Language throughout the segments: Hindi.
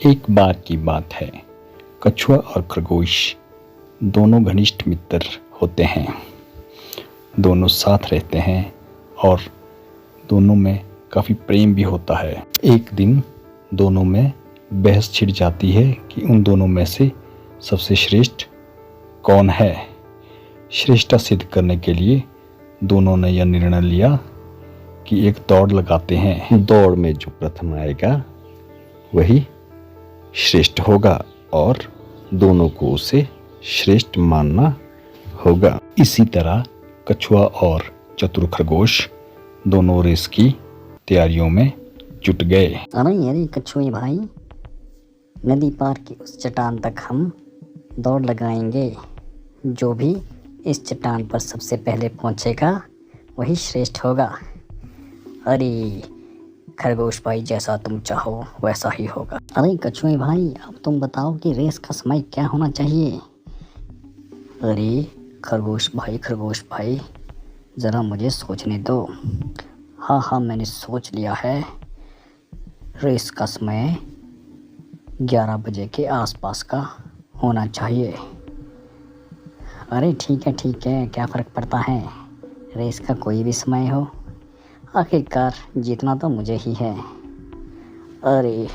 एक बार की बात है, कछुआ और खरगोश दोनों घनिष्ठ मित्र होते हैं। दोनों साथ रहते हैं और दोनों में काफ़ी प्रेम भी होता है। एक दिन दोनों में बहस छिड़ जाती है कि उन दोनों में से सबसे श्रेष्ठ कौन है। श्रेष्ठता सिद्ध करने के लिए दोनों ने यह निर्णय लिया कि एक दौड़ लगाते हैं। दौड़ में जो प्रथम आएगा वही श्रेष्ठ होगा और दोनों को उसे श्रेष्ठ मानना होगा। इसी तरह कछुआ और चतुर खरगोश दोनों रेस की तैयारियों में जुट गए। अरे कछुए भाई, नदी पार की उस चट्टान तक हम दौड़ लगाएंगे। जो भी इस चट्टान पर सबसे पहले पहुंचेगा वही श्रेष्ठ होगा। अरे खरगोश भाई, जैसा तुम चाहो वैसा ही होगा। अरे कछुए भाई, अब तुम बताओ कि रेस का समय क्या होना चाहिए। अरे खरगोश भाई ज़रा मुझे सोचने दो। हाँ, मैंने सोच लिया है। रेस का समय 11 बजे के आसपास का होना चाहिए। अरे ठीक है, क्या फ़र्क पड़ता है, रेस का कोई भी समय हो, आखिरकार जीतना तो मुझे ही है। अरे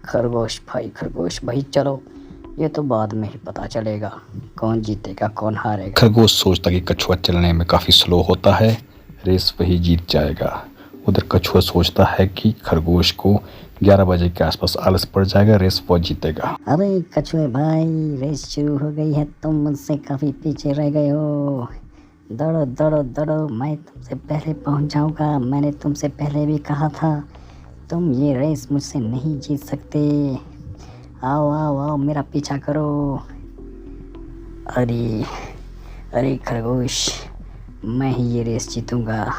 खरगोश भाई चलो, ये तो बाद में ही पता चलेगा कौन जीतेगा कौन हारेगा। खरगोश सोचता कि कछुआ चलने में काफ़ी स्लो होता है, रेस वही जीत जाएगा। उधर कछुआ सोचता है कि खरगोश को 11 बजे के आसपास आलस पड़ जाएगा, रेस वो जीतेगा। अरे कछुए भाई, रेस शुरू हो गई है, तुम मुझसे काफ़ी पीछे रह गए हो। दौड़ो, मैं तुमसे पहले पहुंच जाऊंगा। मैंने तुमसे पहले भी कहा था, तुम ये रेस मुझसे नहीं जीत सकते। आओ, मेरा पीछा करो। अरे खरगोश, मैं ही ये रेस जीतूंगा।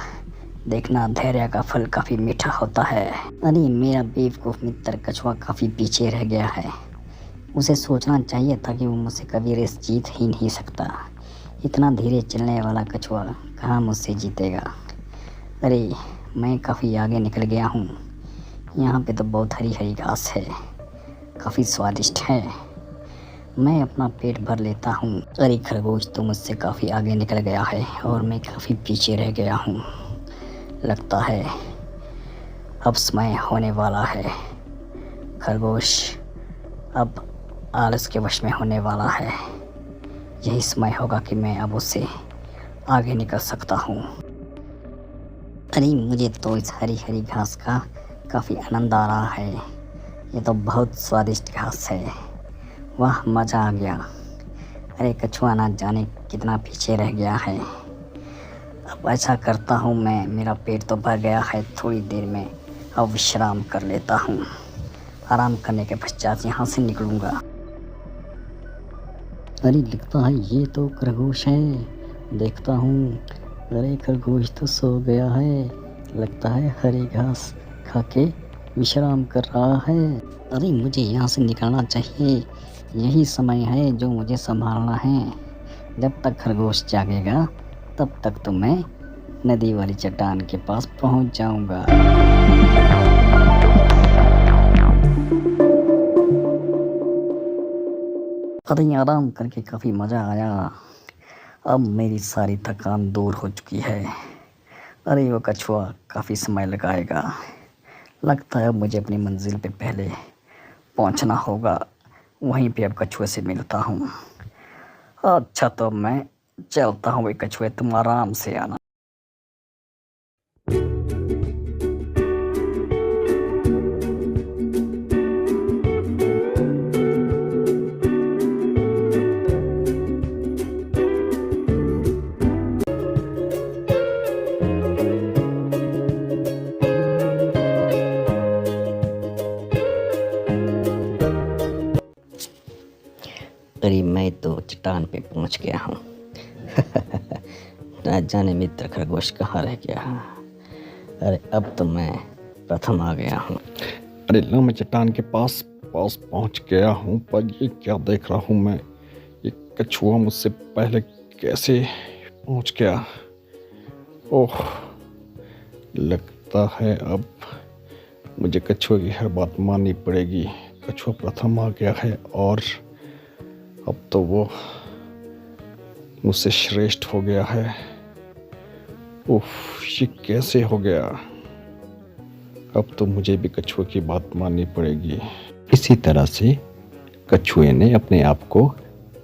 देखना, धैर्य का फल काफ़ी मीठा होता है। अरे मेरा बेवकूफ़ मित्र कछुआ काफ़ी पीछे रह गया है। उसे सोचना चाहिए था कि वो मुझसे कभी रेस जीत ही नहीं सकता। इतना धीरे चलने वाला कछुआ कहाँ मुझसे जीतेगा। अरे मैं काफ़ी आगे निकल गया हूँ। यहाँ पे तो बहुत हरी घास है, काफ़ी स्वादिष्ट है। मैं अपना पेट भर लेता हूँ। अरे खरगोश, तो मुझसे काफ़ी आगे निकल गया है और मैं काफ़ी पीछे रह गया हूँ। लगता है अब समय होने वाला है। खरगोश अब आलस के वश में होने वाला है। यही समय होगा कि मैं अब उससे आगे निकल सकता हूँ। अरे मुझे तो इस हरी घास का काफ़ी आनंद आ रहा है। ये तो बहुत स्वादिष्ट घास है। वाह, मज़ा आ गया। अरे कछुआ ना जाने कितना पीछे रह गया है। अब ऐसा करता हूँ मैं, मेरा पेट तो भर गया है, थोड़ी देर में अब विश्राम कर लेता हूँ। आराम करने के पश्चात यहाँ से निकलूँगा। अरे लगता है ये तो खरगोश है, देखता हूँ। अरे खरगोश तो सो गया है, लगता है हरी घास खा के विश्राम कर रहा है। अरे मुझे यहाँ से निकलना चाहिए, यही समय है जो मुझे संभालना है। जब तक खरगोश जागेगा तब तक तो मैं नदी वाली चट्टान के पास पहुँच जाऊँगा। अरे आराम करके काफ़ी मज़ा आया। अब मेरी सारी थकान दूर हो चुकी है। अरे वो कछुआ काफ़ी समय लगाएगा। लगता है अब मुझे अपनी मंजिल पे पहले पहुंचना होगा। वहीं पे अब कछुए से मिलता हूँ। अच्छा, तो मैं चलता हूँ। वे कछुए, तुम आराम से आना। अरे मैं तो चट्टान पे पहुंच गया हूँ। ना जाने मित्र खरगोश कहाँ रह गया। अरे अब तो मैं प्रथम आ गया हूँ। अरे लो, मैं चट्टान के पास पहुंच गया हूँ, पर ये क्या देख रहा हूँ मैं, ये कछुआ मुझसे पहले कैसे पहुंच गया। ओह, लगता है अब मुझे कछुए की हर बात माननी पड़ेगी। कछुआ प्रथम आ गया है और अब तो वो मुझसे श्रेष्ठ हो गया है। उफ, ये कैसे हो गया? अब तो मुझे भी कछुए की बात माननी पड़ेगी। इसी तरह से कछुए ने अपने आप को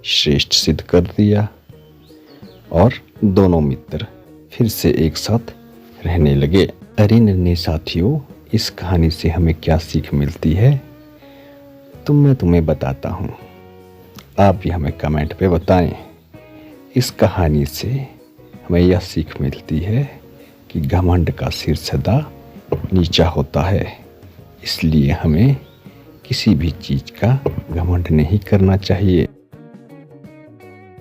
श्रेष्ठ सिद्ध कर दिया और दोनों मित्र फिर से एक साथ रहने लगे। अरे नन्हे साथियों, इस कहानी से हमें क्या सीख मिलती है तो मैं तुम्हें बताता हूँ, आप भी हमें कमेंट पे बताएं। इस कहानी से हमें यह सीख मिलती है कि घमंड का सिर सदा नीचा होता है, इसलिए हमें किसी भी चीज़ का घमंड नहीं करना चाहिए।